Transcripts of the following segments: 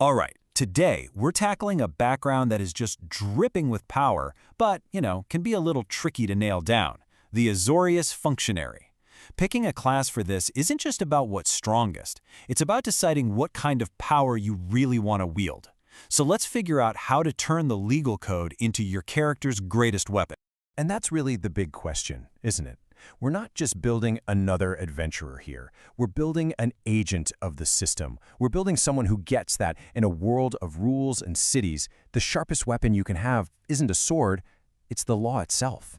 All right, today we're tackling a background that is just dripping with power, but, can be a little tricky to nail down. The Azorius Functionary. Picking a class for this isn't just about what's strongest. It's about deciding what kind of power you really want to wield. So let's figure out how to turn the legal code into your character's greatest weapon. And that's really the big question, isn't it? We're not just building another adventurer here. We're building an agent of the system. We're building someone who gets that in a world of rules and cities, the sharpest weapon you can have isn't a sword, it's the law itself.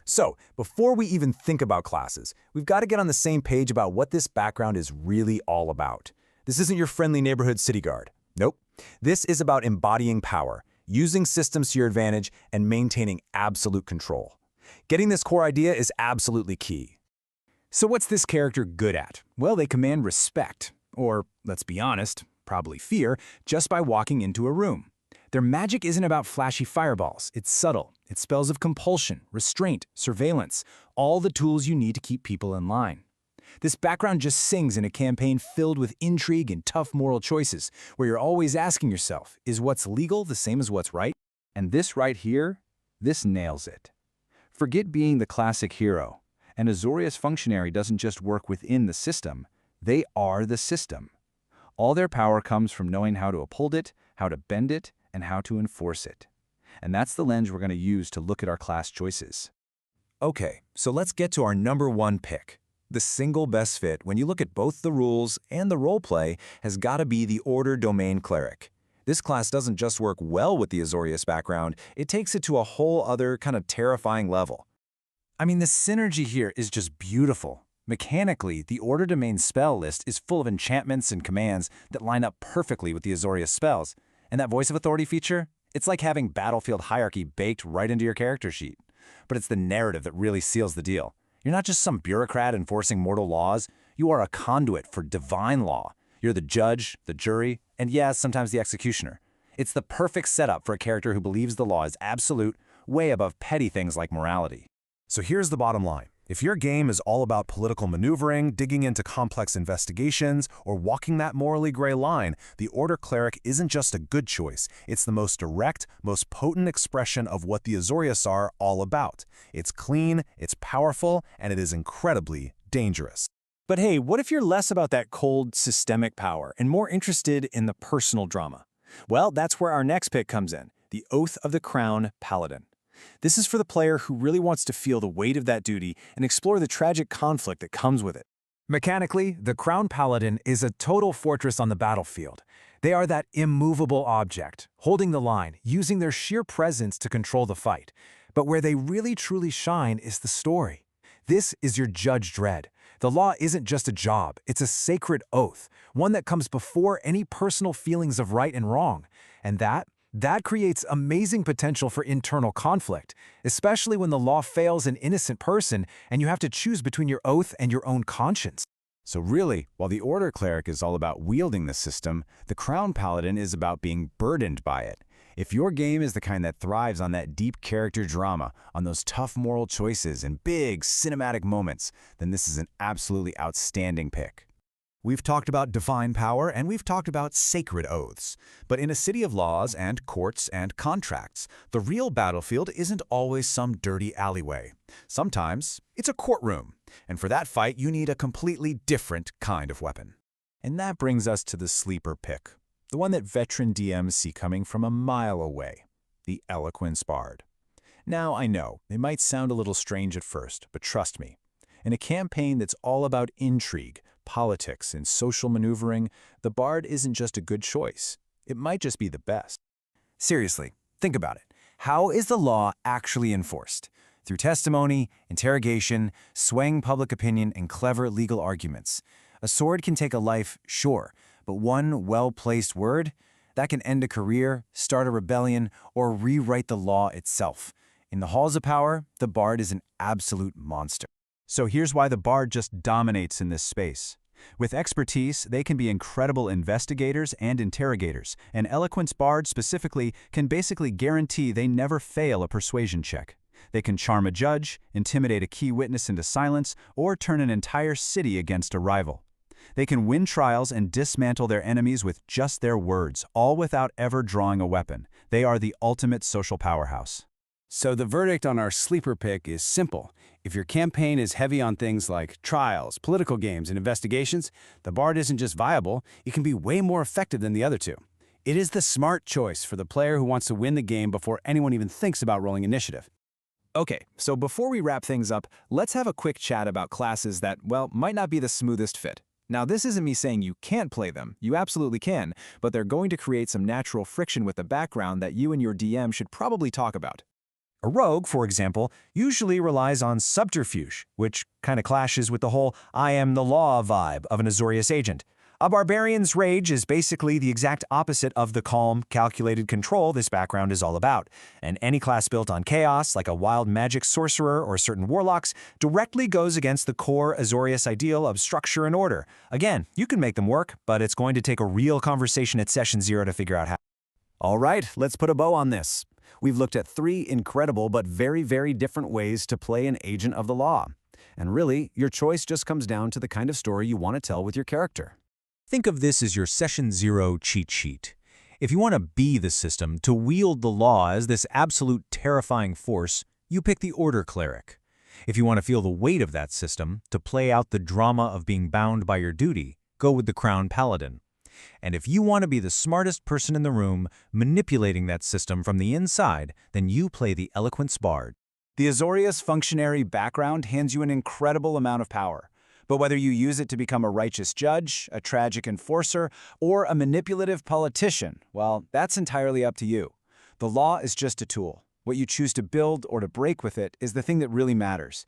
So, before we even think about classes, we've got to get on the same page about what this background is really all about. This isn't your friendly neighborhood city guard. Nope. This is about embodying power, using systems to your advantage, and maintaining absolute control. Getting this core idea is absolutely key. So what's this character good at? Well, they command respect, or, let's be honest, probably fear, just by walking into a room. Their magic isn't about flashy fireballs. It's subtle. It's spells of compulsion, restraint, surveillance, all the tools you need to keep people in line. This background just sings in a campaign filled with intrigue and tough moral choices, where you're always asking yourself, is what's legal the same as what's right? And this right here, this nails it. Forget being the classic hero. An Azorius Functionary doesn't just work within the system, they are the system. All their power comes from knowing how to uphold it, how to bend it, and how to enforce it. And that's the lens we're going to use to look at our class choices. Okay, so let's get to our number one pick. The single best fit when you look at both the rules and the roleplay has got to be the Order Domain Cleric. This class doesn't just work well with the Azorius background, it takes it to a whole other kind of terrifying level. I mean, the synergy here is just beautiful. Mechanically, the Order Domain spell list is full of enchantments and commands that line up perfectly with the Azorius spells. And that voice of authority feature? It's like having battlefield hierarchy baked right into your character sheet. But it's the narrative that really seals the deal. You're not just some bureaucrat enforcing mortal laws, you are a conduit for divine law. You're the judge, the jury, and yes, sometimes the executioner. It's the perfect setup for a character who believes the law is absolute, way above petty things like morality. So here's the bottom line. If your game is all about political maneuvering, digging into complex investigations, or walking that morally gray line, the Order Cleric isn't just a good choice. It's the most direct, most potent expression of what the Azorius are all about. It's clean, it's powerful, and it is incredibly dangerous. But hey, what if you're less about that cold, systemic power and more interested in the personal drama? Well, that's where our next pick comes in, the Oath of the Crown Paladin. This is for the player who really wants to feel the weight of that duty and explore the tragic conflict that comes with it. Mechanically, the Crown Paladin is a total fortress on the battlefield. They are that immovable object, holding the line, using their sheer presence to control the fight. But where they really truly shine is the story. This is your Judge Dredd. The law isn't just a job, it's a sacred oath, one that comes before any personal feelings of right and wrong. And that creates amazing potential for internal conflict, especially when the law fails an innocent person and you have to choose between your oath and your own conscience. So really, while the Order Cleric is all about wielding the system, the Crown Paladin is about being burdened by it. If your game is the kind that thrives on that deep character drama, on those tough moral choices and big cinematic moments, then this is an absolutely outstanding pick. We've talked about divine power and we've talked about sacred oaths. But in a city of laws and courts and contracts, the real battlefield isn't always some dirty alleyway. Sometimes it's a courtroom. And for that fight, you need a completely different kind of weapon. And that brings us to the sleeper pick, the one that veteran DMs see coming from a mile away, the Eloquence Bard. Now, I know, it might sound a little strange at first, but trust me. In a campaign that's all about intrigue, politics, and social maneuvering, the Bard isn't just a good choice. It might just be the best. Seriously, think about it. How is the law actually enforced? Through testimony, interrogation, swaying public opinion, and clever legal arguments. A sword can take a life, sure, but one well-placed word, that can end a career, start a rebellion, or rewrite the law itself. In the halls of power, the Bard is an absolute monster. So here's why the Bard just dominates in this space. With expertise, they can be incredible investigators and interrogators, and Eloquence Bard specifically can basically guarantee they never fail a persuasion check. They can charm a judge, intimidate a key witness into silence, or turn an entire city against a rival. They can win trials and dismantle their enemies with just their words, all without ever drawing a weapon. They are the ultimate social powerhouse. So the verdict on our sleeper pick is simple. If your campaign is heavy on things like trials, political games, and investigations, the Bard isn't just viable, it can be way more effective than the other two. It is the smart choice for the player who wants to win the game before anyone even thinks about rolling initiative. Okay, so before we wrap things up, let's have a quick chat about classes that, well, might not be the smoothest fit. Now, this isn't me saying you can't play them. You absolutely can, but they're going to create some natural friction with the background that you and your DM should probably talk about. A rogue, for example, usually relies on subterfuge, which kind of clashes with the whole I am the law vibe of an Azorius agent. A barbarian's rage is basically the exact opposite of the calm, calculated control this background is all about. And any class built on chaos, like a wild magic sorcerer or certain warlocks, directly goes against the core Azorius ideal of structure and order. Again, you can make them work, but it's going to take a real conversation at session 0 to figure out how. All right, let's put a bow on this. We've looked at 3 incredible but very, very different ways to play an agent of the law. And really, your choice just comes down to the kind of story you want to tell with your character. Think of this as your Session 0 cheat sheet. If you want to be the system, to wield the law as this absolute terrifying force, you pick the Order Cleric. If you want to feel the weight of that system, to play out the drama of being bound by your duty, go with the Crown Paladin. And if you want to be the smartest person in the room, manipulating that system from the inside, then you play the Eloquence Bard. The Azorius Functionary background hands you an incredible amount of power. But whether you use it to become a righteous judge, a tragic enforcer, or a manipulative politician, well, that's entirely up to you. The law is just a tool. What you choose to build or to break with it is the thing that really matters.